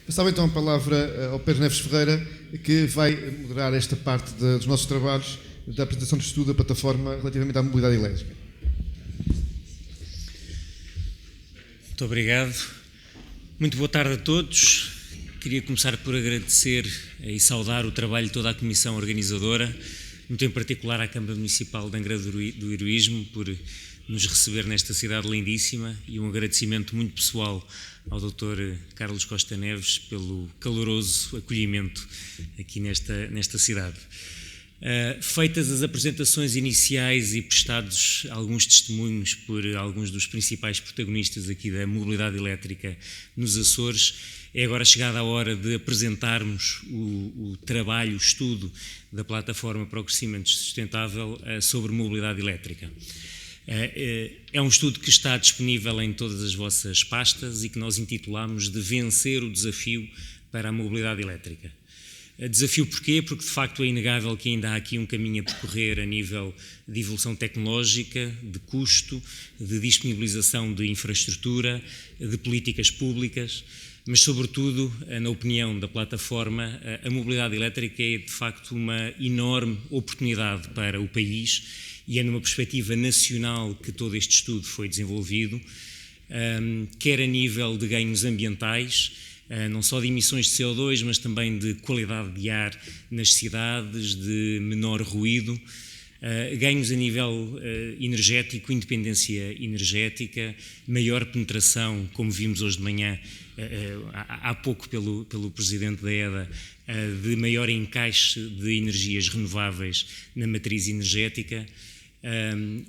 Passava então a palavra ao Pedro Neves Ferreira, que vai moderar esta parte dos nossos trabalhos da apresentação de estudo da plataforma relativamente à mobilidade elétrica. Muito obrigado. Muito boa tarde a todos. Queria começar por agradecer e saudar o trabalho de toda a comissão organizadora, muito em particular à Câmara Municipal de Angra do Heroísmo, por nos receber nesta cidade lindíssima, e um agradecimento muito pessoal ao Dr. Carlos Costa Neves pelo caloroso acolhimento aqui nesta cidade. Feitas as apresentações iniciais e prestados alguns testemunhos por alguns dos principais protagonistas aqui da mobilidade elétrica nos Açores, é agora chegada a hora de apresentarmos o trabalho, o estudo da plataforma para o crescimento sustentável sobre mobilidade elétrica. É um estudo que está disponível em todas as vossas pastas e que nós intitulamos de Vencer o Desafio para a Mobilidade Elétrica. Desafio porquê? Porque de facto é inegável que ainda há aqui um caminho a percorrer a nível de evolução tecnológica, de custo, de disponibilização de infraestrutura, de políticas públicas, mas sobretudo, na opinião da plataforma, a mobilidade elétrica é de facto uma enorme oportunidade para o país, e é numa perspectiva nacional que todo este estudo foi desenvolvido, quer a nível de ganhos ambientais, não só de emissões de CO2, mas também de qualidade de ar nas cidades, de menor ruído, ganhos a nível energético, independência energética, maior penetração, como vimos hoje de manhã, há pouco pelo Presidente da EDA, de maior encaixe de energias renováveis na matriz energética,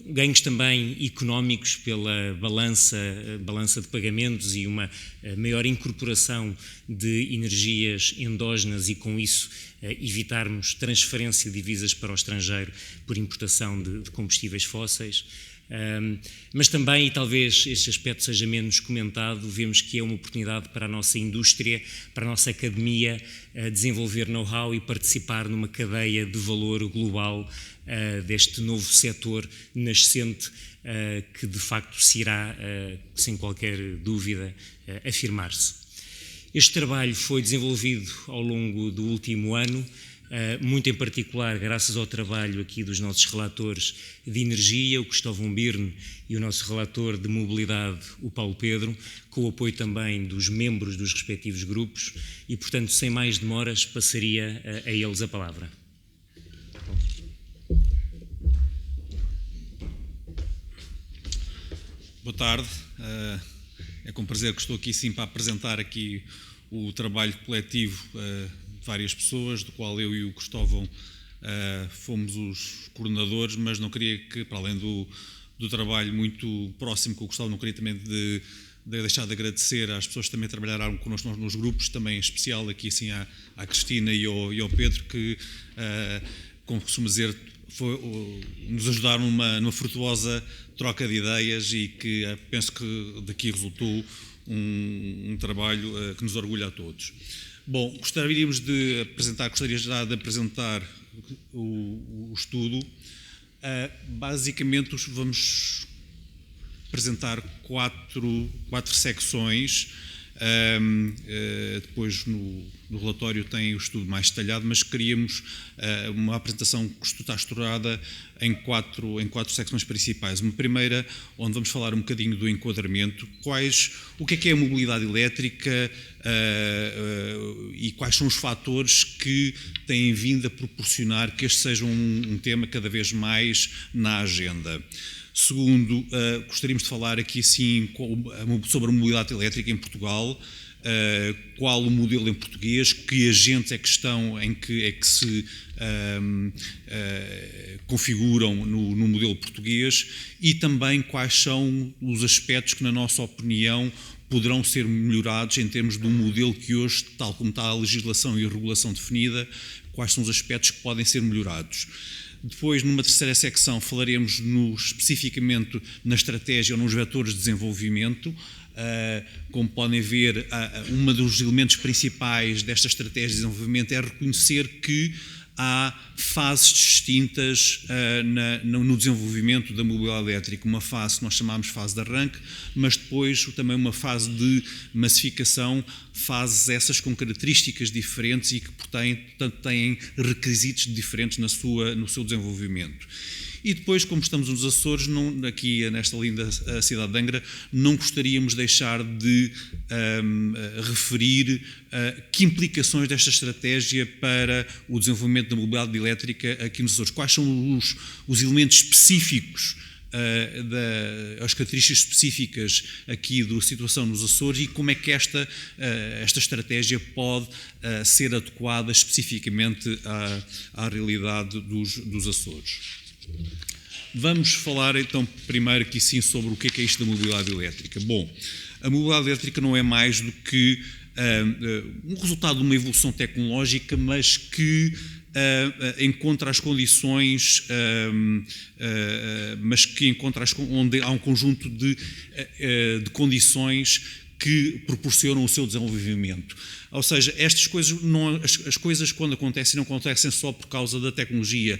ganhos também económicos pela balança de pagamentos e uma maior incorporação de energias endógenas e com isso evitarmos transferência de divisas para o estrangeiro por importação de combustíveis fósseis. Mas também, e talvez este aspecto seja menos comentado, vemos que é uma oportunidade para a nossa indústria, para a nossa academia, desenvolver know-how e participar numa cadeia de valor global deste novo setor nascente, que de facto se irá, sem qualquer dúvida, afirmar-se. Este trabalho foi desenvolvido ao longo do último ano, muito em particular graças ao trabalho aqui dos nossos relatores de energia, o Cristóvão Birne, e o nosso relator de mobilidade, o Paulo Pedro, com o apoio também dos membros dos respectivos grupos, e portanto, sem mais demoras, passaria a eles a palavra. Boa tarde, é com prazer que estou aqui sim para apresentar aqui o trabalho coletivo de várias pessoas, do qual eu e o Cristóvão fomos os coordenadores, mas não queria que, para além do trabalho muito próximo com o Cristóvão, não queria também de deixar de agradecer às pessoas que também trabalharam connosco nos grupos, também em especial aqui assim à Cristina e ao Pedro, que, como costumo dizer, nos ajudaram numa frutuosa troca de ideias e que penso que daqui resultou um trabalho que nos orgulha a todos. Bom, gostaria já de apresentar o estudo. Basicamente vamos apresentar quatro secções. Depois no relatório tem o estudo mais detalhado, mas queríamos uma apresentação que está estruturada em quatro secções principais. Uma primeira, onde vamos falar um bocadinho do enquadramento, o que é a mobilidade elétrica e quais são os fatores que têm vindo a proporcionar que este seja um tema cada vez mais na agenda. Segundo, gostaríamos de falar aqui sim sobre a mobilidade elétrica em Portugal, qual o modelo em português, que agentes é que se configuram no modelo português, e também quais são os aspectos que, na nossa opinião, poderão ser melhorados em termos do modelo que hoje, tal como está a legislação e a regulação definida, quais são os aspectos que podem ser melhorados. Depois, numa terceira secção, falaremos especificamente na estratégia ou nos vetores de desenvolvimento. Como podem ver, um dos elementos principais desta estratégia de desenvolvimento é reconhecer que há fases distintas no desenvolvimento da mobilidade elétrica. Uma fase que nós chamamos fase de arranque, mas depois também uma fase de massificação, fases essas com características diferentes e que, portanto, têm requisitos diferentes no seu desenvolvimento. E depois, como estamos nos Açores, aqui nesta linda cidade de Angra, não gostaríamos de deixar de referir que implicações desta estratégia para o desenvolvimento da mobilidade elétrica aqui nos Açores. Quais são os elementos específicos, as características específicas aqui da situação nos Açores e como é que esta estratégia pode ser adequada especificamente à realidade dos Açores. Vamos falar então primeiro aqui sim sobre o que é isto da mobilidade elétrica. Bom, a mobilidade elétrica não é mais do que um resultado de uma evolução tecnológica, mas que encontra as condições, onde há um conjunto de condições que proporcionam o seu desenvolvimento. Ou seja, estas coisas, as coisas quando acontecem, não acontecem só por causa da tecnologia,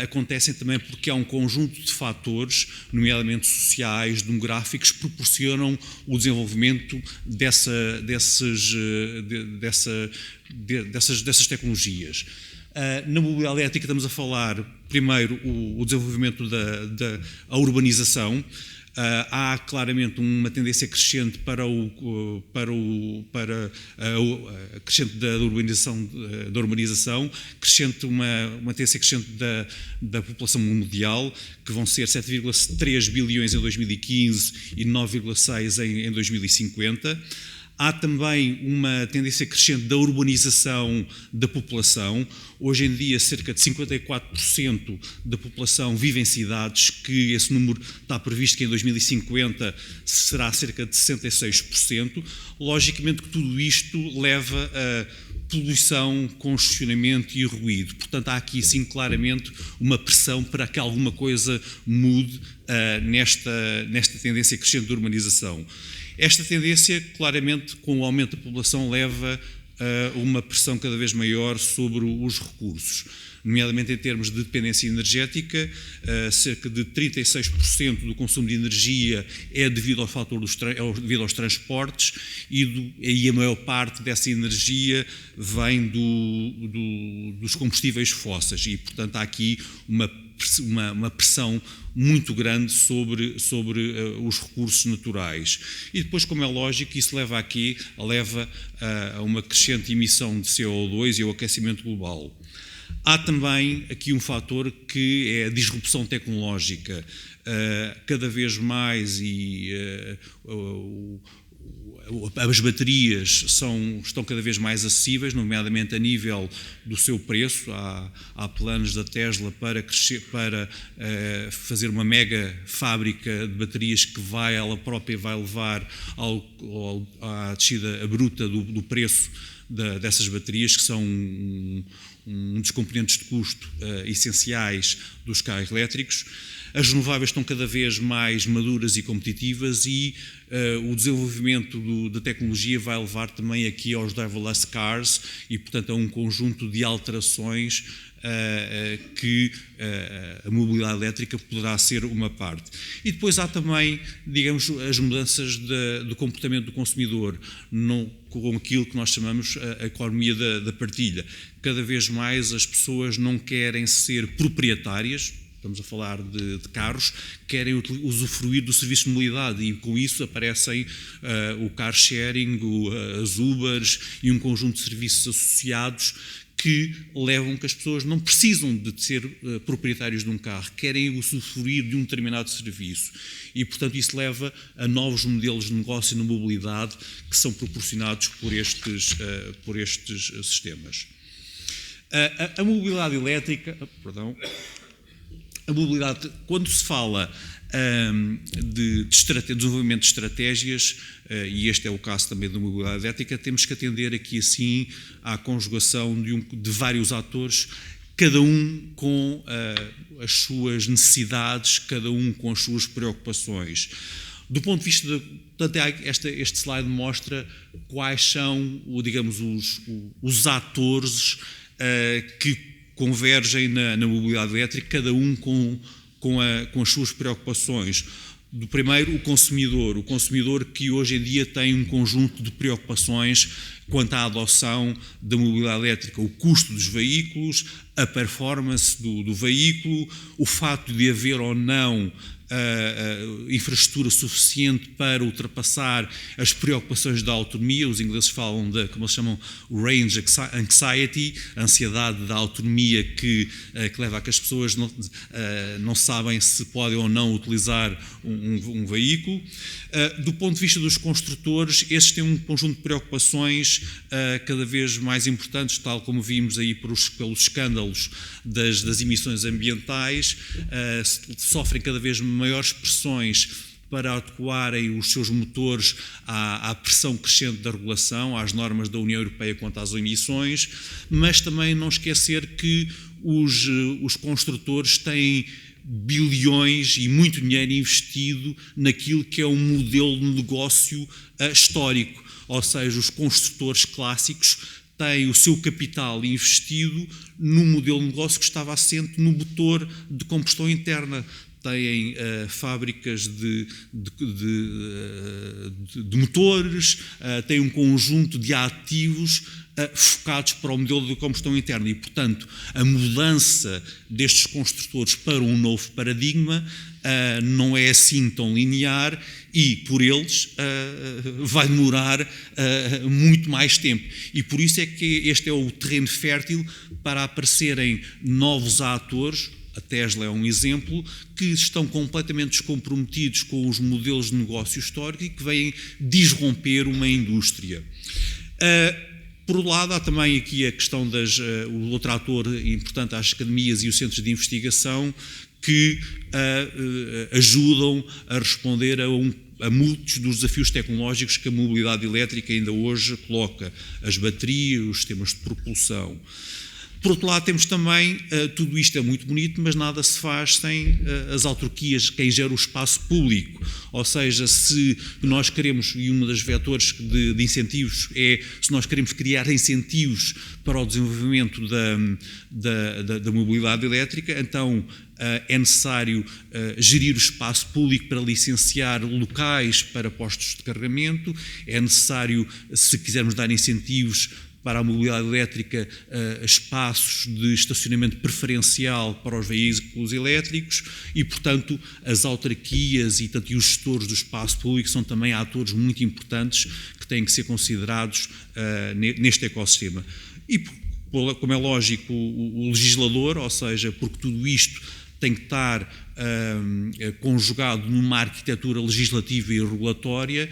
acontecem também porque há um conjunto de fatores, nomeadamente sociais, demográficos, que proporcionam o desenvolvimento dessas tecnologias. Na mobilidade elétrica estamos a falar, primeiro, o desenvolvimento da urbanização. Há claramente uma tendência crescente para a crescente da urbanização, crescente uma tendência crescente da população mundial, que vão ser 7,3 bilhões em 2015 e 9,6 em 2050. Há também uma tendência crescente da urbanização da população. Hoje em dia, cerca de 54% da população vive em cidades, que esse número está previsto que em 2050 será cerca de 66%. Logicamente que tudo isto leva a poluição, congestionamento e ruído. Portanto, há aqui sim claramente uma pressão para que alguma coisa mude nesta tendência crescente da urbanização. Esta tendência, claramente, com o aumento da população, leva a uma pressão cada vez maior sobre os recursos, nomeadamente em termos de dependência energética. Cerca de 36% do consumo de energia é devido ao fator devido aos transportes e a maior parte dessa energia vem dos combustíveis fósseis e, portanto, há aqui uma pressão muito grande sobre os recursos naturais. E depois, como é lógico, isso leva a uma crescente emissão de CO2 e ao aquecimento global. Há também aqui um fator que é a disrupção tecnológica. Cada vez mais as baterias estão cada vez mais acessíveis, nomeadamente a nível do seu preço. Há planos da Tesla para fazer uma mega fábrica de baterias que ela própria vai levar à descida bruta do preço dessas baterias, que são um dos componentes de custo essenciais dos carros elétricos. As renováveis estão cada vez mais maduras e competitivas e o desenvolvimento da tecnologia vai levar também aqui aos driverless cars e, portanto, a um conjunto de alterações que a mobilidade elétrica poderá ser uma parte. E depois há também, digamos, as mudanças do comportamento do consumidor, com aquilo que nós chamamos a economia da partilha. Cada vez mais as pessoas não querem ser proprietárias, estamos a falar de carros, querem usufruir do serviço de mobilidade e com isso aparecem o car sharing, as Ubers e um conjunto de serviços associados que levam que as pessoas não precisam de ser proprietários de um carro, querem usufruir de um determinado serviço. E, portanto, isso leva a novos modelos de negócio na mobilidade que são proporcionados por estes sistemas. A mobilidade elétrica, a mobilidade, quando se fala de desenvolvimento de estratégias, e este é o caso também da mobilidade elétrica, temos que atender aqui assim à conjugação de vários atores, cada um com as suas necessidades, cada um com as suas preocupações. Do ponto de vista portanto, este slide mostra quais são, digamos, os atores que convergem na mobilidade elétrica, cada um com as suas preocupações. Do primeiro, o consumidor que hoje em dia tem um conjunto de preocupações quanto à adoção da mobilidade elétrica, o custo dos veículos, a performance do veículo, o facto de haver ou não infraestrutura suficiente para ultrapassar as preocupações da autonomia. Os ingleses falam como eles chamam, range anxiety, a ansiedade da autonomia que leva a que as pessoas não sabem se podem ou não utilizar um veículo. Do ponto de vista dos construtores, esses têm um conjunto de preocupações cada vez mais importantes, tal como vimos aí pelos escândalos das emissões ambientais, sofrem cada vez maiores pressões para adequarem os seus motores à pressão crescente da regulação, às normas da União Europeia quanto às emissões, mas também não esquecer que os construtores têm bilhões e muito dinheiro investido naquilo que é um modelo de negócio histórico, ou seja, os construtores clássicos têm o seu capital investido num modelo de negócio que estava assente no motor de combustão interna. Têm fábricas de motores, têm um conjunto de ativos focados para o modelo de combustão interna e, portanto, a mudança destes construtores para um novo paradigma não é assim tão linear e, por eles, vai demorar muito mais tempo. E por isso é que este é o terreno fértil para aparecerem novos atores. A Tesla é um exemplo, que estão completamente descomprometidos com os modelos de negócio histórico e que vêm disromper uma indústria. Por outro lado, há também aqui a questão o outro ator importante, as academias e os centros de investigação, que ajudam a responder a muitos dos desafios tecnológicos que a mobilidade elétrica ainda hoje coloca, as baterias, os sistemas de propulsão. Por outro lado, temos também, tudo isto é muito bonito, mas nada se faz sem as autarquias, quem gera o espaço público. Ou seja, se nós queremos, e um dos vetores de incentivos é, se nós queremos criar incentivos para o desenvolvimento da mobilidade elétrica, então é necessário gerir o espaço público para licenciar locais para postos de carregamento, é necessário, se quisermos dar incentivos para a mobilidade elétrica, espaços de estacionamento preferencial para os veículos elétricos e, portanto, as autarquias e os gestores do espaço público são também atores muito importantes que têm que ser considerados neste ecossistema. E, como é lógico, o legislador, ou seja, porque tudo isto tem que estar conjugado numa arquitetura legislativa e regulatória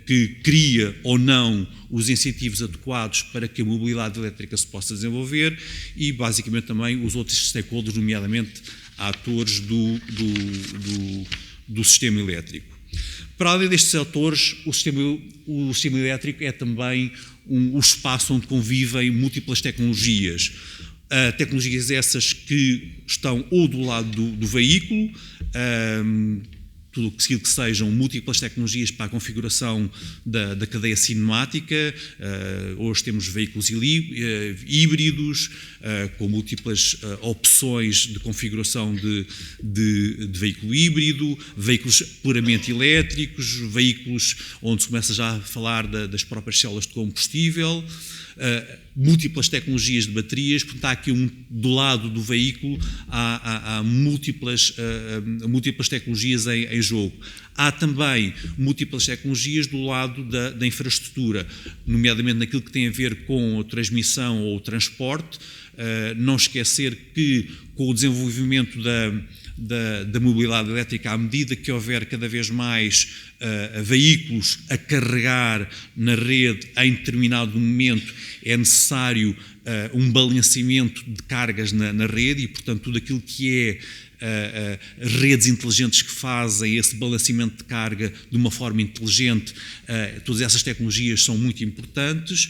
que cria ou não os incentivos adequados para que a mobilidade elétrica se possa desenvolver e, basicamente, também os outros stakeholders, nomeadamente atores do sistema elétrico. Para além destes atores, o sistema elétrico é também o espaço onde convivem múltiplas tecnologias. Tecnologias essas que estão ou do lado do veículo, tudo o que sejam múltiplas tecnologias para a configuração da cadeia cinemática. Hoje temos veículos híbridos, com múltiplas opções de configuração de veículo híbrido, veículos puramente elétricos, veículos onde se começa já a falar das próprias células de combustível, múltiplas tecnologias de baterias. Portanto, há aqui do lado do veículo há múltiplas tecnologias em jogo. Há também múltiplas tecnologias do lado da infraestrutura, nomeadamente naquilo que tem a ver com a transmissão ou o transporte. Não esquecer que, com o desenvolvimento da mobilidade elétrica, à medida que houver cada vez mais veículos a carregar na rede em determinado momento, é necessário um balanceamento de cargas na rede e, portanto, tudo aquilo que é redes inteligentes que fazem esse balanceamento de carga de uma forma inteligente, todas essas tecnologias são muito importantes.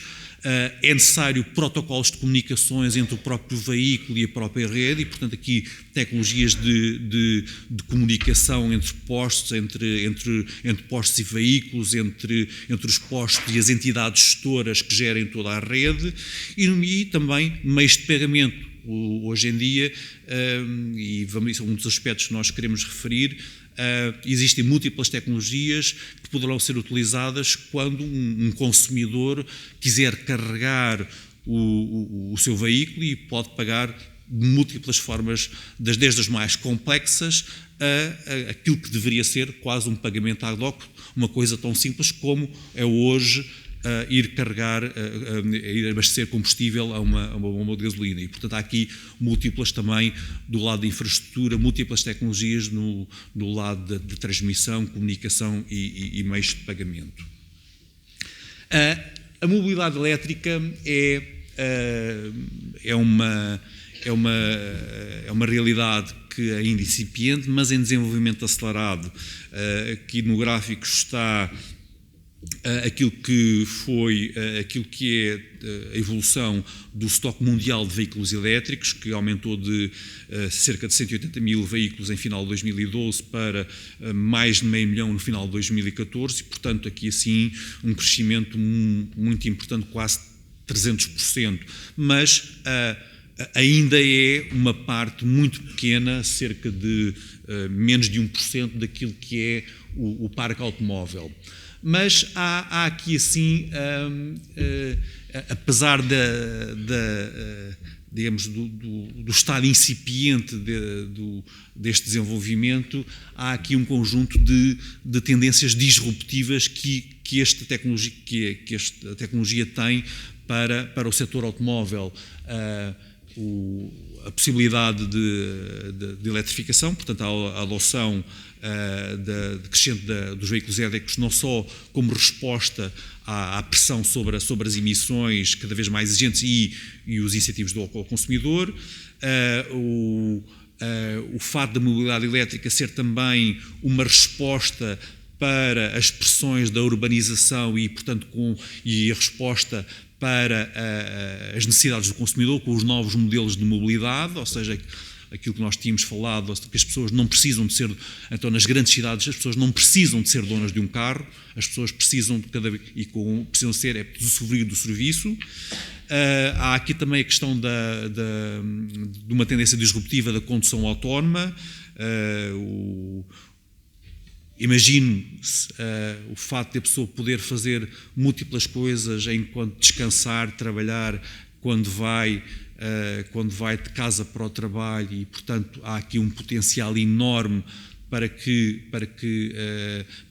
É necessário protocolos de comunicações entre o próprio veículo e a própria rede e, portanto, aqui tecnologias de comunicação entre postos, entre postos e veículos, entre os postos e as entidades gestoras que gerem toda a rede e também meios de pagamento. hoje em dia, e isso é um dos aspectos que nós queremos referir, existem múltiplas tecnologias que poderão ser utilizadas quando um consumidor quiser carregar o seu veículo, e pode pagar de múltiplas formas, desde as mais complexas a aquilo que deveria ser quase um pagamento ad hoc, uma coisa tão simples como é hoje ir carregar, ir abastecer combustível a uma bomba de gasolina. E, portanto, há aqui múltiplas também, do lado da infraestrutura, múltiplas tecnologias do lado de transmissão, comunicação e meios de pagamento. A mobilidade elétrica é uma realidade que ainda é incipiente, mas em desenvolvimento acelerado. Aqui no gráfico está aquilo que é a evolução do estoque mundial de veículos elétricos, que aumentou de cerca de 180 mil veículos em final de 2012 para mais de meio milhão no final de 2014, e, portanto, aqui assim um crescimento muito importante, quase 300%, mas ainda é uma parte muito pequena, cerca de menos de 1% daquilo que é o parque automóvel. Mas há aqui assim, apesar digamos, do estado incipiente deste desenvolvimento, há aqui um conjunto de tendências disruptivas que esta tecnologia tem para o setor automóvel. A possibilidade de eletrificação, portanto, a adoção crescente dos veículos elétricos, não só como resposta à pressão sobre as emissões cada vez mais exigentes e os incentivos ao consumidor, o fato da mobilidade elétrica ser também uma resposta para as pressões da urbanização e, portanto, a resposta para as necessidades do consumidor, com os novos modelos de mobilidade, ou seja, aquilo que nós tínhamos falado, que as pessoas não precisam de ser, então nas grandes cidades as pessoas não precisam de ser donas de um carro, as pessoas precisam precisam ser usufruir do serviço. Há aqui também a questão de uma tendência disruptiva da condução autónoma. Imagino o facto de a pessoa poder fazer múltiplas coisas enquanto descansar, trabalhar, quando vai de casa para o trabalho, e, portanto, há aqui um potencial enorme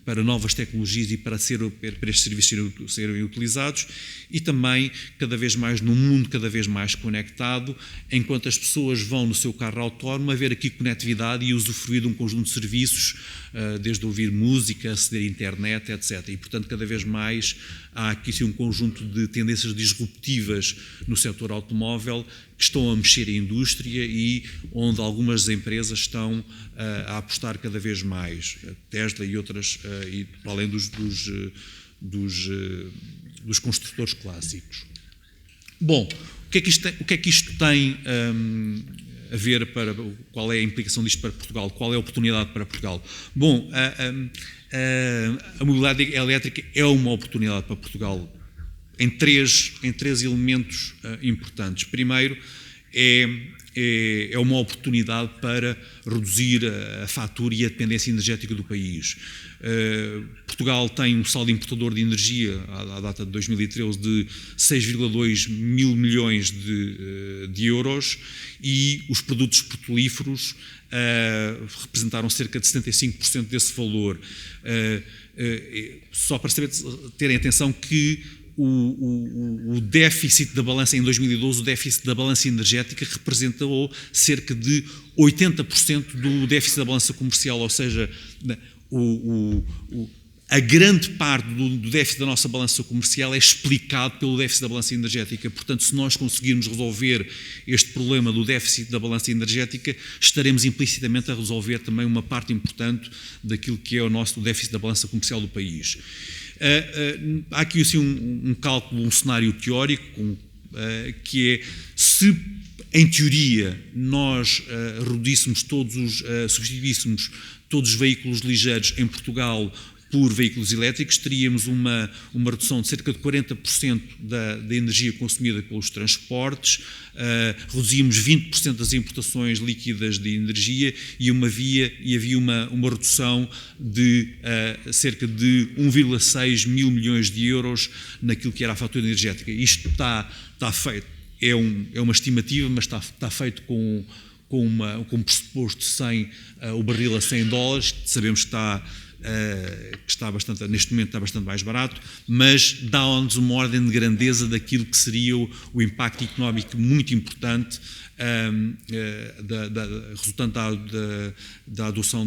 para novas tecnologias e para estes serviços serem utilizados, e também cada vez mais num mundo cada vez mais conectado, enquanto as pessoas vão no seu carro autónomo, haver aqui conectividade e usufruir de um conjunto de serviços, desde ouvir música, aceder à internet, etc. E, portanto, cada vez mais há aqui sim um conjunto de tendências disruptivas no setor automóvel que estão a mexer a indústria e onde algumas empresas estão a apostar cada vez mais, a Tesla e outras, e para além dos construtores clássicos. Bom, o que é que isto tem a ver qual é a implicação disto para Portugal? Qual é a oportunidade para Portugal? Bom, a mobilidade elétrica é uma oportunidade para Portugal em três elementos importantes. Primeiro, é uma oportunidade para reduzir a fatura e a dependência energética do país. Portugal tem um saldo importador de energia, à data de 2013, de 6,2 mil milhões de euros, e os produtos petrolíferos representaram cerca de 75% desse valor. Só para terem atenção que o déficit da balança em 2012, o déficit da balança energética representou cerca de 80% do déficit da balança comercial, ou seja, a grande parte do déficit da nossa balança comercial é explicado pelo déficit da balança energética. Portanto, se nós conseguirmos resolver este problema do déficit da balança energética, estaremos implicitamente a resolver também uma parte importante daquilo que é o déficit da balança comercial do país. Há aqui assim um cálculo, um cenário teórico, que é, se em teoria nós substituíssemos todos os veículos ligeiros em Portugal por veículos elétricos, teríamos uma redução de cerca de 40% da energia consumida pelos transportes, reduzíamos 20% das importações líquidas de energia e havia uma redução de cerca de 1,6 mil milhões de euros naquilo que era a fatura energética. Isto está feito, é uma estimativa, mas está feito com um pressuposto o barril a $100, sabemos que está bastante, neste momento está bastante mais barato, mas dá-nos uma ordem de grandeza daquilo que seria o impacto económico muito importante resultante da adoção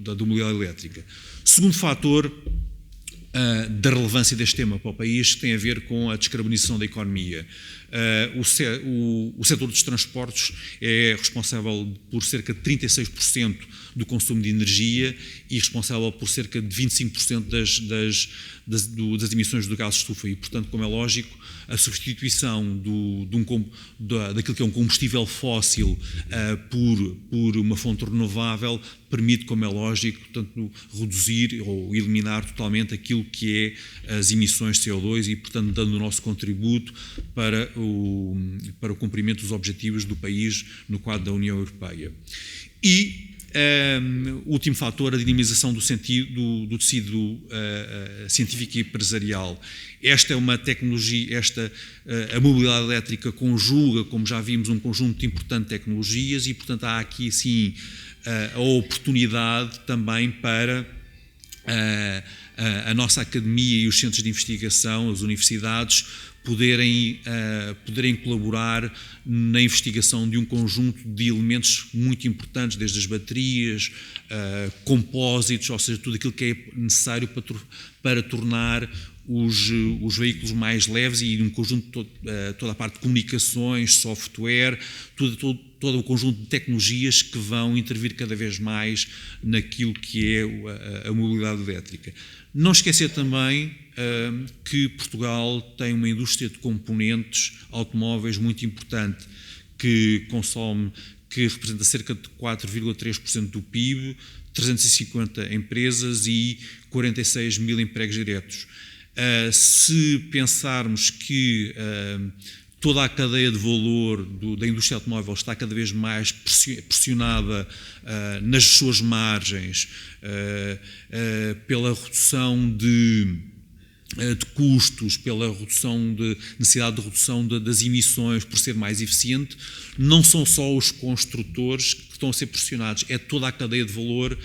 da mobilidade elétrica. Segundo fator da relevância deste tema para o país, que tem a ver com a descarbonização da economia. O setor dos transportes é responsável por cerca de 36% do consumo de energia e responsável por cerca de 25% das emissões de gases de estufa e, portanto, como é lógico, a substituição daquilo que é um combustível fóssil por uma fonte renovável permite, como é lógico, portanto, reduzir ou eliminar totalmente aquilo que é as emissões de CO2 e, portanto, dando o nosso contributo para o cumprimento dos objetivos do país no quadro da União Europeia. E o último fator, a dinamização do tecido científico e empresarial. Esta é uma tecnologia, a mobilidade elétrica conjuga, como já vimos, um conjunto importante de tecnologias e, portanto, há aqui, sim, a oportunidade também para a nossa academia e os centros de investigação, as universidades, poderem colaborar na investigação de um conjunto de elementos muito importantes, desde as baterias, compósitos, ou seja, tudo aquilo que é necessário para tornar os veículos mais leves e um conjunto, toda a parte de comunicações, software, todo o conjunto de tecnologias que vão intervir cada vez mais naquilo que é a mobilidade elétrica. Não esquecer também que Portugal tem uma indústria de componentes automóveis muito importante, que representa cerca de 4,3% do PIB, 350 empresas e 46 mil empregos diretos. Se pensarmos que toda a cadeia de valor da indústria automóvel está cada vez mais pressionada nas suas margens, pela redução de custos, pela redução necessidade de redução das emissões, por ser mais eficiente, não são só os construtores que estão a ser pressionados, é toda a cadeia de valor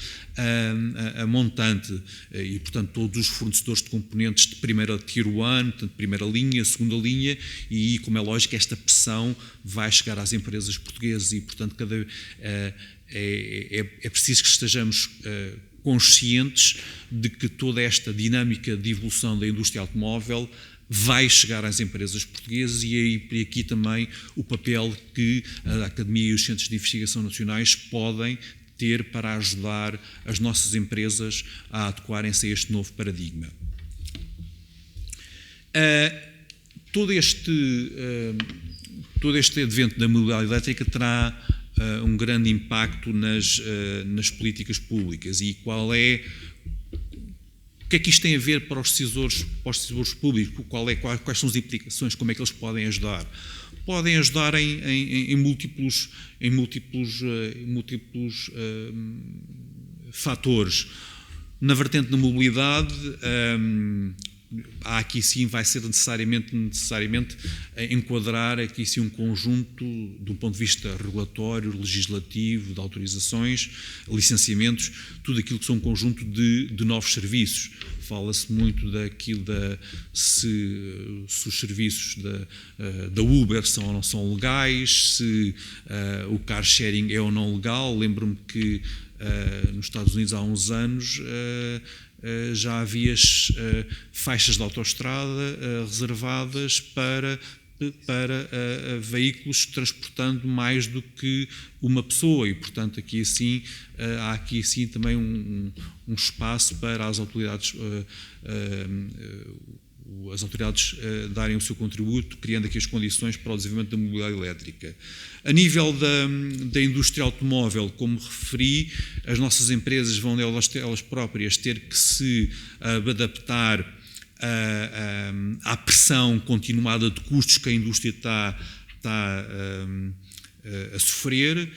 a montante e, portanto, todos os fornecedores de componentes de primeira Tier 1, portanto, primeira linha, segunda linha, e, como é lógico, esta pressão vai chegar às empresas portuguesas e, portanto, é preciso que estejamos conscientes de que toda esta dinâmica de evolução da indústria automóvel vai chegar às empresas portuguesas e aqui também o papel que a Academia e os Centros de Investigação Nacionais podem ter para ajudar as nossas empresas a adequarem-se a este novo paradigma. Todo este advento da mobilidade elétrica terá um grande impacto nas políticas públicas e o que é que isto tem a ver para os decisores públicos, quais são as implicações, como é que eles podem ajudar? Podem ajudar em múltiplos fatores. Na vertente da mobilidade, há aqui sim, vai ser necessariamente enquadrar aqui sim um conjunto, do ponto de vista regulatório, legislativo, de autorizações, licenciamentos, tudo aquilo que são um conjunto de novos serviços. Fala-se muito daquilo se os serviços da Uber são ou não são legais, se o car sharing é ou não legal. Lembro-me que nos Estados Unidos há uns anos já havia faixas de autoestrada reservadas para veículos transportando mais do que uma pessoa e, portanto, há aqui assim também um espaço para as autoridades, as autoridades darem o seu contributo, criando aqui as condições para o desenvolvimento da mobilidade elétrica. A nível da indústria automóvel, como referi, as nossas empresas vão elas próprias ter que se adaptar à pressão continuada de custos que a indústria está a sofrer,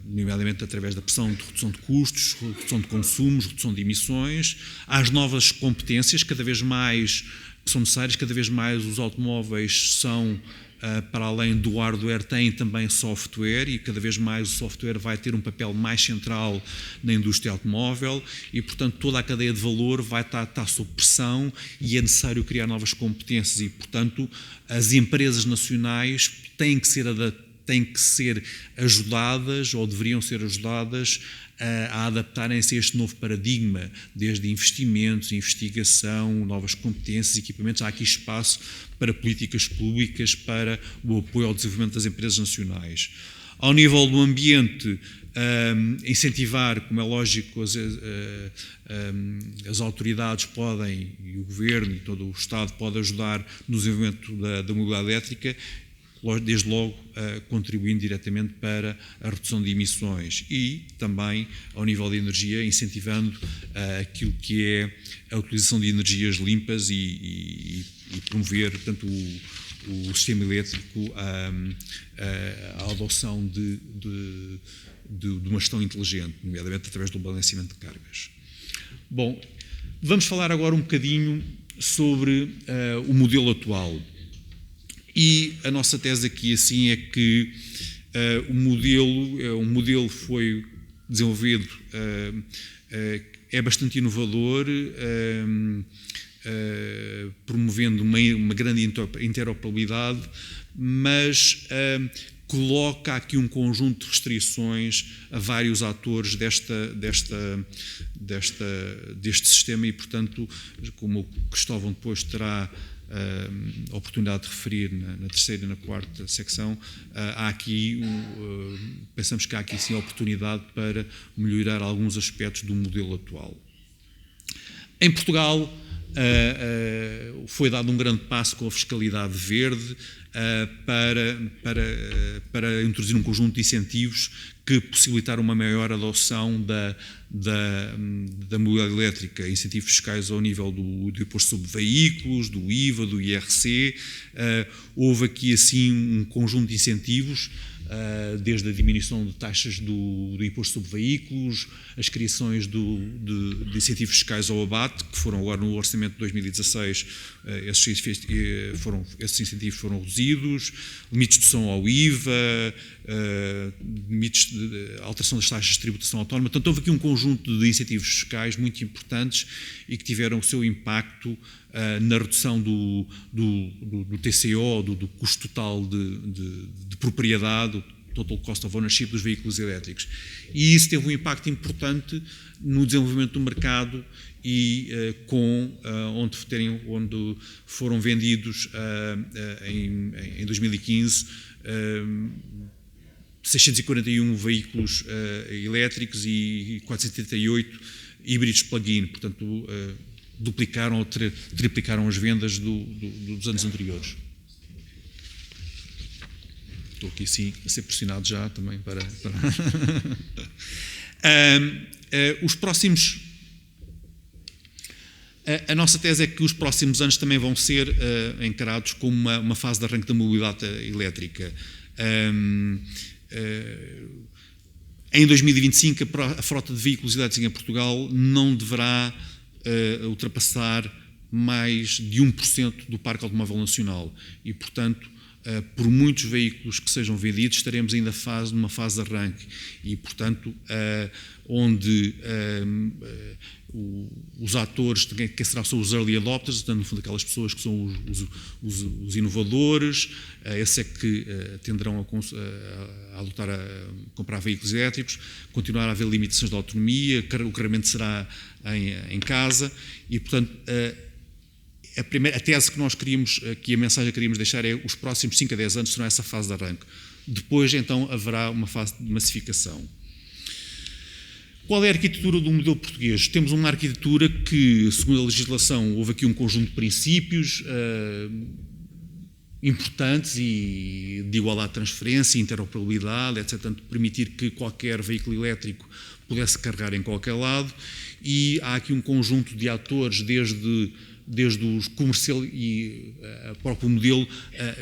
nomeadamente através da pressão de redução de custos, redução de consumos, redução de emissões, às novas competências cada vez mais que são necessárias, cada vez mais os automóveis são, para além do hardware, têm também software, e cada vez mais o software vai ter um papel mais central na indústria automóvel, e portanto toda a cadeia de valor vai estar sob pressão e é necessário criar novas competências, e portanto as empresas nacionais têm que ser ajudadas, ou deveriam ser ajudadas, a adaptarem-se a este novo paradigma, desde investimentos, investigação, novas competências, equipamentos. Há aqui espaço para políticas públicas, para o apoio ao desenvolvimento das empresas nacionais. Ao nível do ambiente, incentivar, como é lógico, as autoridades podem, e o Governo e todo o Estado pode ajudar no desenvolvimento da mobilidade elétrica, desde logo contribuindo diretamente para a redução de emissões, e também, ao nível da energia, incentivando aquilo que é a utilização de energias limpas e promover, portanto, o sistema elétrico, a adoção de uma gestão inteligente, nomeadamente através do balanceamento de cargas. Bom, vamos falar agora um bocadinho sobre o modelo atual. E a nossa tese aqui assim é que o modelo foi desenvolvido, é bastante inovador, promovendo uma grande interoperabilidade, mas coloca aqui um conjunto de restrições a vários atores deste sistema, e portanto, como o Cristóvão depois terá a oportunidade de referir na terceira e na quarta secção, pensamos que há aqui sim a oportunidade para melhorar alguns aspectos do modelo atual. Em Portugal foi dado um grande passo com a fiscalidade verde para introduzir um conjunto de incentivos que possibilitaram uma maior adoção da mobilidade elétrica, incentivos fiscais ao nível do imposto sobre veículos, do IVA, do IRC. Houve aqui assim um conjunto de incentivos, desde a diminuição de taxas do imposto sobre veículos, as criações de incentivos fiscais ao abate, que foram agora no orçamento de 2016, esses incentivos foram reduzidos, limites de dedução ao IVA, limites de alteração das taxas de tributação autónoma. Portanto, houve aqui um conjunto de incentivos fiscais muito importantes e que tiveram o seu impacto na redução do TCO, do custo total de propriedade, o Total Cost of Ownership dos veículos elétricos. E isso teve um impacto importante no desenvolvimento do mercado e onde foram vendidos em 2015 641 veículos elétricos e 478 híbridos plug-in, portanto duplicaram ou triplicaram as vendas dos anos anteriores. Estou aqui sim a ser pressionado já também para... os próximos... A nossa tese é que os próximos anos também vão ser encarados como uma fase de arranque da mobilidade elétrica. Em 2025, a frota de veículos elétricos em Portugal não deverá ultrapassar mais de 1% do parque automóvel nacional e, portanto, por muitos veículos que sejam vendidos, estaremos ainda numa fase de arranque e, portanto, onde os atores, que serão os early adopters, portanto, no fundo, aquelas pessoas que são os inovadores, esses é que tenderão a adotar a comprar veículos elétricos, continuar a haver limitações de autonomia, o carregamento será em casa e, portanto, a tese que nós queríamos, que a mensagem que queríamos deixar é os próximos 5 a 10 anos serão essa fase de arranque. Depois, então, haverá uma fase de massificação. Qual é a arquitetura do modelo português? Temos uma arquitetura que, segundo a legislação, houve aqui um conjunto de princípios importantes e de igualdade de transferência, interoperabilidade, etc. Portanto, permitir que qualquer veículo elétrico pudesse carregar em qualquer lado, e há aqui um conjunto de atores, desde os comercial e o próprio modelo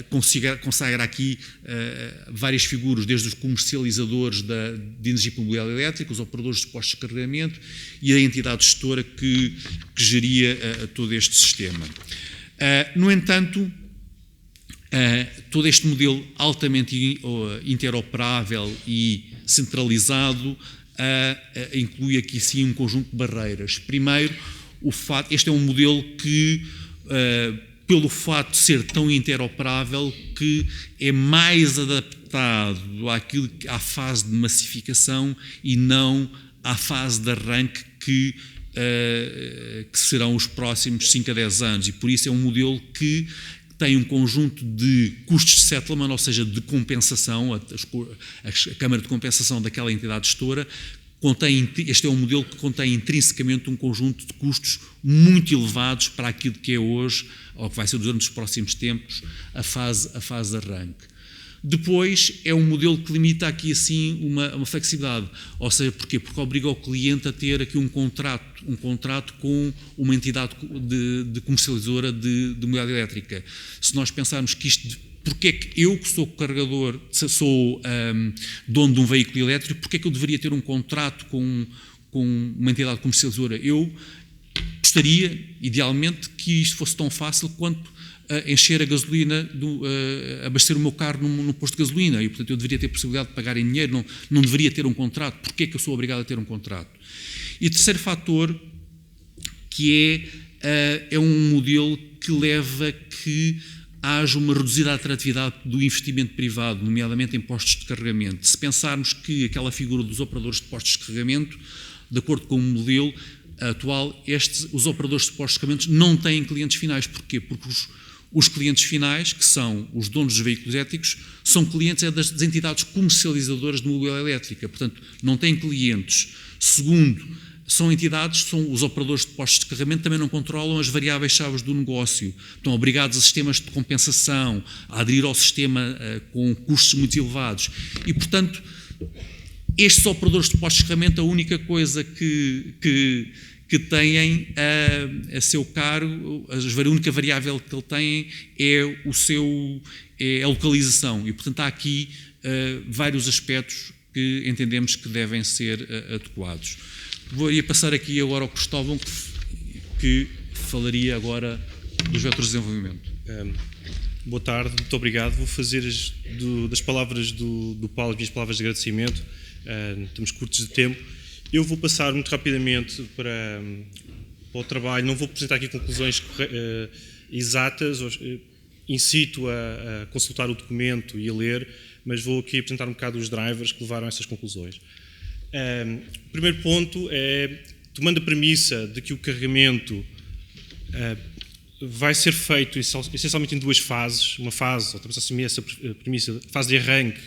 consagra aqui várias figuras, desde os comercializadores de energia para mobilidade elétrica, os operadores de postos de carregamento e a entidade gestora que geria todo este sistema. No entanto, todo este modelo altamente interoperável e centralizado inclui aqui sim um conjunto de barreiras. Primeiro, este é um modelo que, pelo fato de ser tão interoperável, que é mais adaptado à fase de massificação e não à fase de arranque que serão os próximos 5 a 10 anos, e por isso é um modelo que tem um conjunto de custos de settlement, ou seja, de compensação, a Câmara de Compensação daquela entidade gestora. Este é um modelo que contém intrinsecamente um conjunto de custos muito elevados para aquilo que é hoje, ou que vai ser durante os próximos tempos, a fase de arranque. Depois, é um modelo que limita aqui assim uma flexibilidade, ou seja, porquê? Porque obriga o cliente a ter aqui um contrato com uma entidade de comercializadora de mobilidade elétrica. Se nós pensarmos que porque é que eu, que sou carregador, sou dono de um veículo elétrico, porque é que eu deveria ter um contrato com uma entidade comercializadora? Eu gostaria, idealmente, que isto fosse tão fácil quanto encher a gasolina, abastecer o meu carro num posto de gasolina, e portanto eu deveria ter a possibilidade de pagar em dinheiro, não deveria ter um contrato. Porquê é que eu sou obrigado a ter um contrato? E o terceiro fator, que é um modelo que leva a que haja uma reduzida atratividade do investimento privado, nomeadamente em postos de carregamento. Se pensarmos que aquela figura dos operadores de postos de carregamento, de acordo com o modelo atual, os operadores de postos de carregamento não têm clientes finais. Porquê? Porque os clientes finais, que são os donos dos veículos elétricos, são clientes das entidades comercializadoras de mobilidade elétrica. Portanto, não têm clientes. Segundo, são os operadores de postos de carregamento também não controlam as variáveis chaves do negócio. Estão obrigados a sistemas de compensação, a aderir ao sistema com custos muito elevados. E, portanto, estes operadores de postos de carregamento, a única coisa que têm a seu cargo, a única variável que ele tem é a localização. E, portanto, há aqui vários aspectos que entendemos que devem ser adequados. Vou passar aqui agora ao Cristóvão, que falaria agora dos vetores de desenvolvimento. Boa tarde, muito obrigado. Vou fazer das palavras do Paulo as minhas palavras de agradecimento. Estamos curtos de tempo. Eu vou passar muito rapidamente para o trabalho, não vou apresentar aqui conclusões exatas, incito a consultar o documento e a ler, mas vou aqui apresentar um bocado os drivers que levaram a essas conclusões. O primeiro ponto é, tomando a premissa de que o carregamento vai ser feito essencialmente em duas fases, ou estamos a assumir essa premissa, fase de arranque,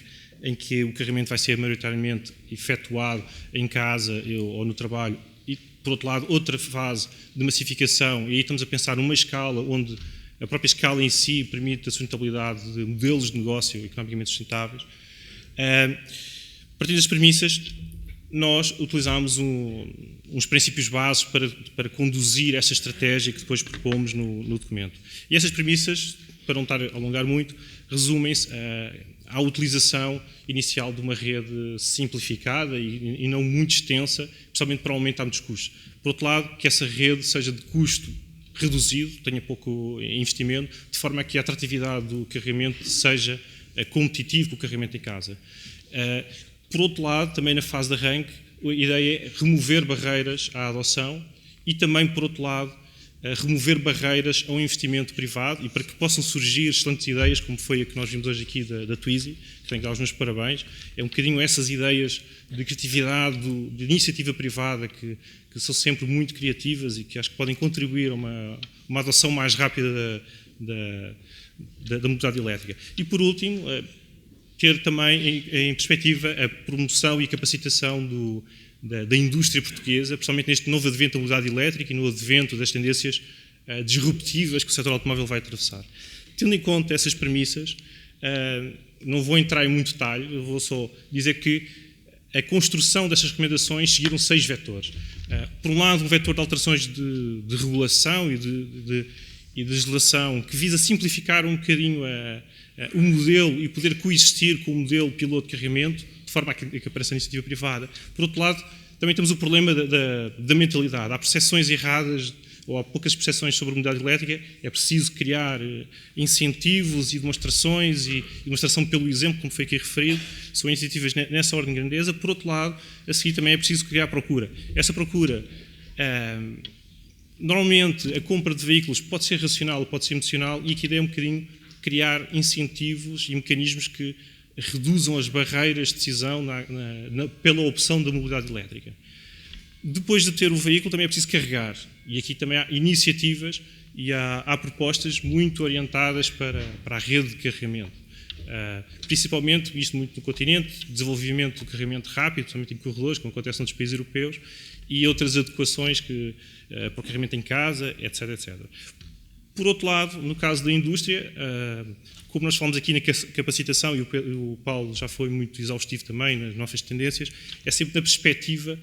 em que o carregamento vai ser maioritariamente efetuado em casa ou no trabalho, e, por outro lado, outra fase de massificação, e aí estamos a pensar numa escala onde a própria escala em si permite a sustentabilidade de modelos de negócio economicamente sustentáveis. A partir das premissas, nós utilizamos uns princípios básicos para conduzir essa estratégia que depois propomos no documento. E essas premissas, para não estar a alongar muito, resumem-se à utilização inicial de uma rede simplificada e não muito extensa, especialmente para aumentar muitos custos. Por outro lado, que essa rede seja de custo reduzido, tenha pouco investimento, de forma a que a atratividade do carregamento seja competitivo com o carregamento em casa. Por outro lado, também na fase de arranque, a ideia é remover barreiras à adoção e também, por outro lado, remover barreiras ao investimento privado, e para que possam surgir excelentes ideias, como foi a que nós vimos hoje aqui da Twizy, que tenho que dar os meus parabéns. É um bocadinho essas ideias de criatividade, de iniciativa privada, que são sempre muito criativas e que acho que podem contribuir a uma adoção mais rápida da mobilidade elétrica. E, por último, ter também em perspectiva a promoção e capacitação da indústria portuguesa, principalmente neste novo advento da mobilidade elétrica e no advento das tendências disruptivas que o setor automóvel vai atravessar. Tendo em conta essas premissas, não vou entrar em muito detalhe, eu vou só dizer que a construção destas recomendações seguiram 6 vetores. Por um lado, um vetor de alterações de regulação e de legislação que visa simplificar um bocadinho o modelo e poder coexistir com o modelo piloto de carregamento, de forma a que apareça a iniciativa privada. Por outro lado, também temos o problema da mentalidade. Há percepções erradas ou há poucas percepções sobre a mobilidade elétrica. É preciso criar incentivos e demonstrações e demonstração pelo exemplo, como foi aqui referido. São iniciativas nessa ordem de grandeza. Por outro lado, a seguir também é preciso criar procura. Essa procura, normalmente a compra de veículos pode ser racional ou pode ser emocional, e aqui a ideia é um bocadinho criar incentivos e mecanismos que reduzam as barreiras de decisão pela opção da mobilidade elétrica. Depois de ter o veículo também é preciso carregar, e aqui também há iniciativas e há propostas muito orientadas para a rede de carregamento. Principalmente, isto muito no continente, desenvolvimento do carregamento rápido, somente em corredores, como acontece noutros países europeus, e outras adequações para o carregamento em casa, etc, etc. Por outro lado, no caso da indústria, como nós falamos aqui na capacitação, e o Paulo já foi muito exaustivo também nas nossas tendências, é sempre na perspectiva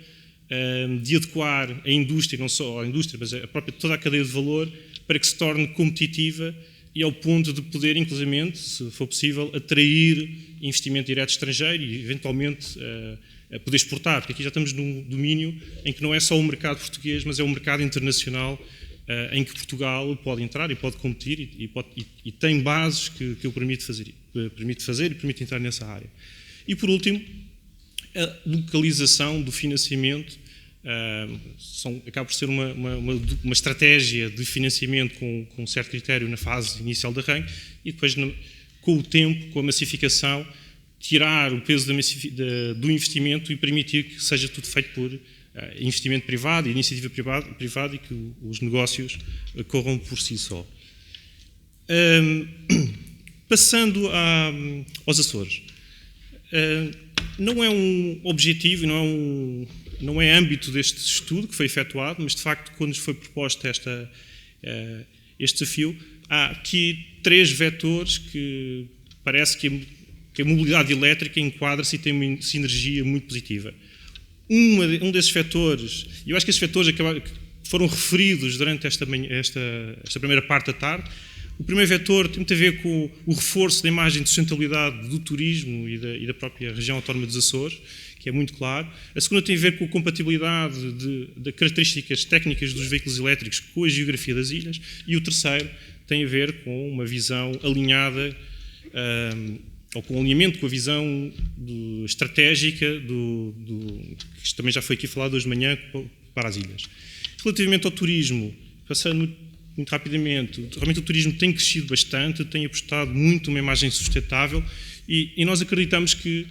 de adequar a indústria, não só a indústria, mas toda a cadeia de valor, para que se torne competitiva e ao ponto de poder, inclusivamente, se for possível, atrair investimento direto estrangeiro e, eventualmente, poder exportar, porque aqui já estamos num domínio em que não é só o mercado português, mas é um mercado internacional em que Portugal pode entrar e pode competir e tem bases que o permite fazer e permite entrar nessa área. E, por último, a localização do financiamento acaba por ser uma estratégia de financiamento com um certo critério na fase inicial da arranque e depois, com o tempo, com a massificação, tirar o peso do investimento e permitir que seja tudo feito por investimento privado, iniciativa privada e que os negócios corram por si só. Passando aos Açores. Não é um objetivo, não é âmbito deste estudo que foi efetuado, mas de facto, quando nos foi proposto este desafio, há aqui 3 vetores que parece que a mobilidade elétrica enquadra-se e tem uma sinergia muito positiva. Um desses vetores, e eu acho que esses vetores foram referidos durante esta primeira parte da tarde. O primeiro vetor tem muito a ver com o reforço da imagem de sustentabilidade do turismo e da própria região autónoma dos Açores, que é muito claro. A segunda tem a ver com a compatibilidade de características técnicas dos veículos elétricos com a geografia das ilhas. E o terceiro tem a ver com uma visão alinhada, ou com um alinhamento com a visão estratégica que também já foi aqui falado hoje de manhã para as ilhas. Relativamente ao turismo, passando muito rapidamente, realmente o turismo tem crescido bastante, tem apostado muito numa imagem sustentável e nós acreditamos que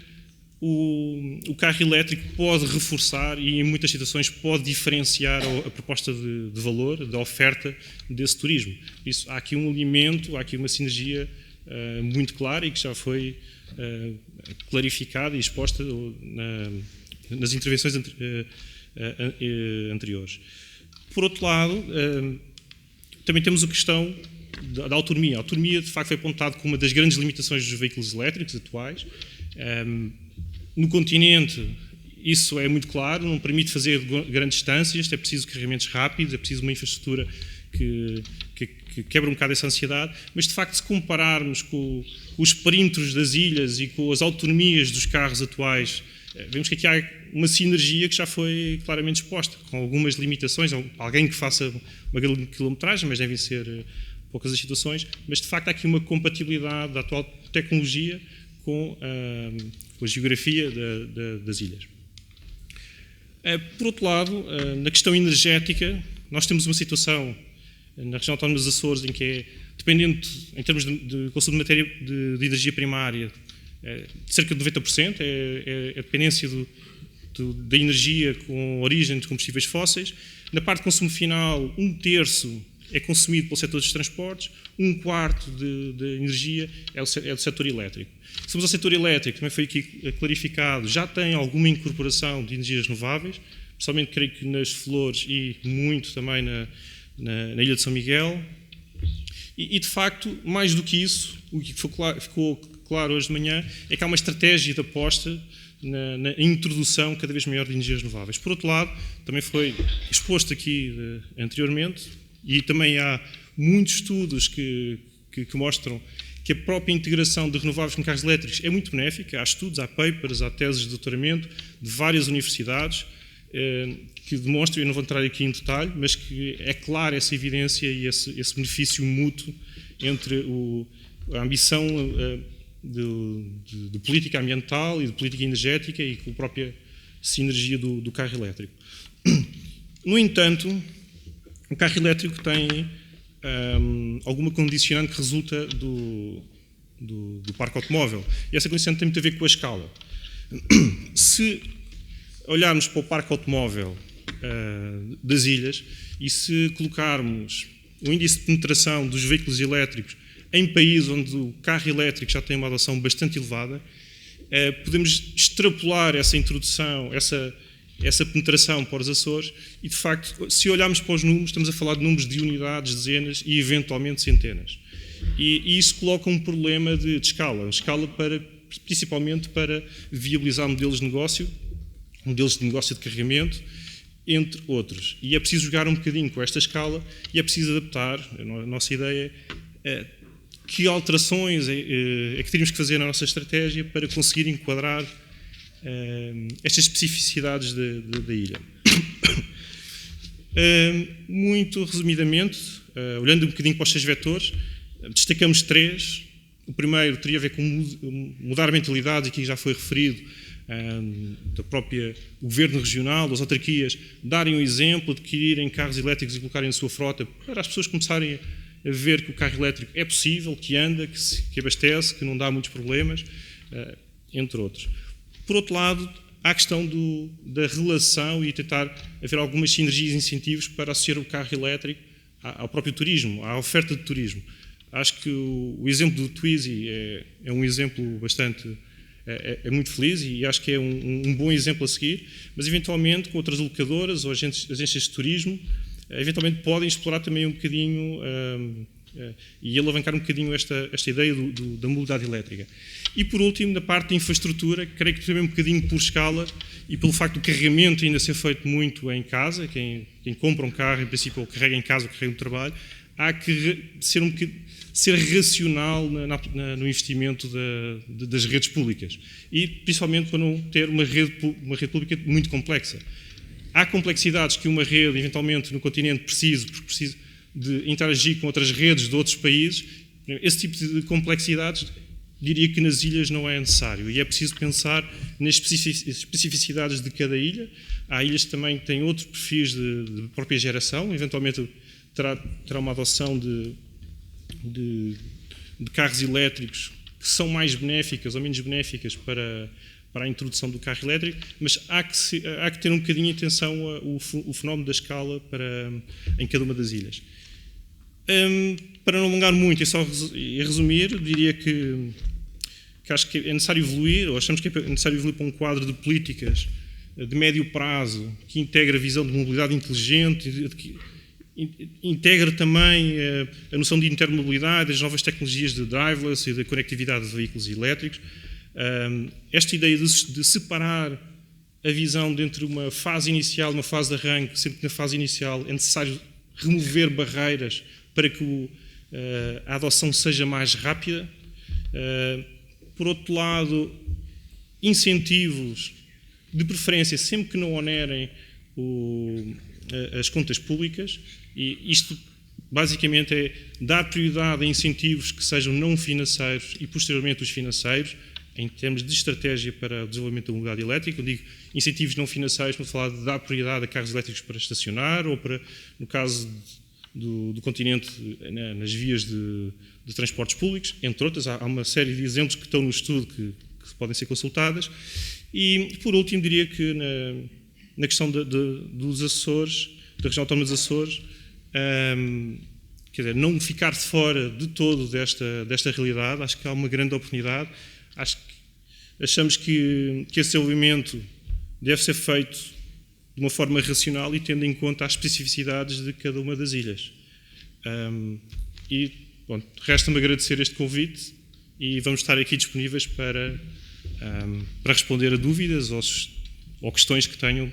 o carro elétrico pode reforçar e em muitas situações pode diferenciar a proposta de valor, da oferta desse turismo. Por isso, há aqui um alinhamento, há aqui uma sinergia muito clara e que já foi clarificada e exposta nas intervenções anteriores. Por outro lado, também temos a questão da autonomia. A autonomia, de facto, foi apontada como uma das grandes limitações dos veículos elétricos atuais. No continente, isso é muito claro, não permite fazer grandes distâncias, é preciso carregamentos rápidos, é preciso uma infraestrutura que quebra um bocado essa ansiedade, mas de facto, se compararmos com os perímetros das ilhas e com as autonomias dos carros atuais, vemos que aqui há uma sinergia que já foi claramente exposta, com algumas limitações, alguém que faça uma grande quilometragem, mas devem ser poucas as situações, mas de facto há aqui uma compatibilidade da atual tecnologia com a geografia das ilhas. Por outro lado, na questão energética, nós temos uma situação na região autónoma dos Açores em que é dependente, em termos de consumo de matéria de energia primária, de cerca de 90%, é a dependência da energia com origem de combustíveis fósseis. Na parte de consumo final, 1/3 é consumido pelo setor dos transportes, 1/4 de energia é do setor elétrico. Se formos ao setor elétrico, também foi aqui clarificado, já tem alguma incorporação de energias renováveis, principalmente creio que nas Flores e muito também na Ilha de São Miguel. E de facto, mais do que isso, o que ficou claro hoje de manhã é que há uma estratégia de aposta na introdução cada vez maior de energias renováveis. Por outro lado, também foi exposto aqui anteriormente, e também há muitos estudos que mostram que a própria integração de renováveis com carros elétricos é muito benéfica. Há estudos, há papers, há teses de doutoramento de várias universidades que demonstram, eu não vou entrar aqui em detalhe, mas que é clara essa evidência e esse benefício mútuo entre a ambição de política ambiental e de política energética e com a própria sinergia do carro elétrico. No entanto, o carro elétrico tem alguma condicionante que resulta do parque automóvel. E essa condicionante tem muito a ver com a escala. Se olharmos para o parque automóvel das ilhas e se colocarmos o índice de penetração dos veículos elétricos em países onde o carro elétrico já tem uma adoção bastante elevada, podemos extrapolar essa introdução, essa penetração para os Açores e, de facto, se olharmos para os números, estamos a falar de números de unidades, dezenas e, eventualmente, centenas. E isso coloca um problema de escala principalmente para viabilizar modelos de negócio de carregamento, entre outros. E é preciso jogar um bocadinho com esta escala e é preciso adaptar. A nossa ideia é que alterações é que teríamos que fazer na nossa estratégia para conseguir enquadrar estas especificidades da ilha. Muito resumidamente, olhando um bocadinho para os 6 vetores, destacamos 3. O primeiro teria a ver com mudar a mentalidade, e aqui já foi referido, da própria governo regional, das autarquias, darem um exemplo, adquirirem carros elétricos e colocarem na sua frota, para as pessoas começarem a ver que o carro elétrico é possível, que anda, que abastece, que não dá muitos problemas, entre outros. Por outro lado, há a questão da relação e tentar haver algumas sinergias e incentivos para associar o carro elétrico ao próprio turismo, à oferta de turismo. Acho que o exemplo do Twizy é um exemplo bastante... É muito feliz e acho que é um bom exemplo a seguir, mas eventualmente com outras locadoras ou agências de turismo, eventualmente podem explorar também um bocadinho e alavancar um bocadinho esta ideia da mobilidade elétrica. E por último, na parte de infraestrutura, creio que também um bocadinho por escala e pelo facto do carregamento ainda ser feito muito em casa, quem compra um carro, em princípio, ou carrega em casa ou carrega no trabalho, há que ser racional no investimento das redes públicas e principalmente para não ter uma rede pública muito complexa. Há complexidades que uma rede, eventualmente, no continente precisa, porque precisa de interagir com outras redes de outros países. Esse tipo de complexidades, diria que nas ilhas não é necessário e é preciso pensar nas especificidades de cada ilha. Há ilhas que também têm outros perfis de própria geração, eventualmente terá uma adoção de carros elétricos que são mais benéficas ou menos benéficas para a introdução do carro elétrico, mas há que ter um bocadinho em atenção o fenómeno da escala em cada uma das ilhas. Para não alongar muito, só resumir, diria que acho que é necessário evoluir, ou achamos que é necessário evoluir para um quadro de políticas de médio prazo que integra a visão de mobilidade inteligente, integra também a noção de intermobilidade, as novas tecnologias de driverless e da conectividade de veículos elétricos. Esta ideia de separar a visão de entre uma fase inicial e uma fase de arranque, sempre que na fase inicial é necessário remover barreiras para que a adoção seja mais rápida. Por outro lado, incentivos, de preferência, sempre que não onerem as contas públicas, e isto basicamente é dar prioridade a incentivos que sejam não financeiros e posteriormente os financeiros, em termos de estratégia para o desenvolvimento da mobilidade elétrica. Eu digo incentivos não financeiros, para falar de dar prioridade a carros elétricos para estacionar ou para, no caso do continente, nas vias de transportes públicos, entre outras. Há uma série de exemplos que estão no estudo que podem ser consultadas. E, por último, diria que na questão dos Açores, da região autónoma dos Açores, quer dizer, não ficar de fora de todo desta realidade. Acho que há uma grande oportunidade. Achamos que esse desenvolvimento deve ser feito de uma forma racional e tendo em conta as especificidades de cada uma das ilhas. Resta-me agradecer este convite e vamos estar aqui disponíveis para responder a dúvidas ou questões que tenham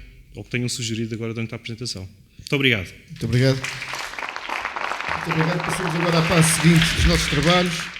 sugerido agora durante a apresentação. Muito obrigado. Muito obrigado. Muito obrigado. Passamos agora à fase seguinte dos nossos trabalhos.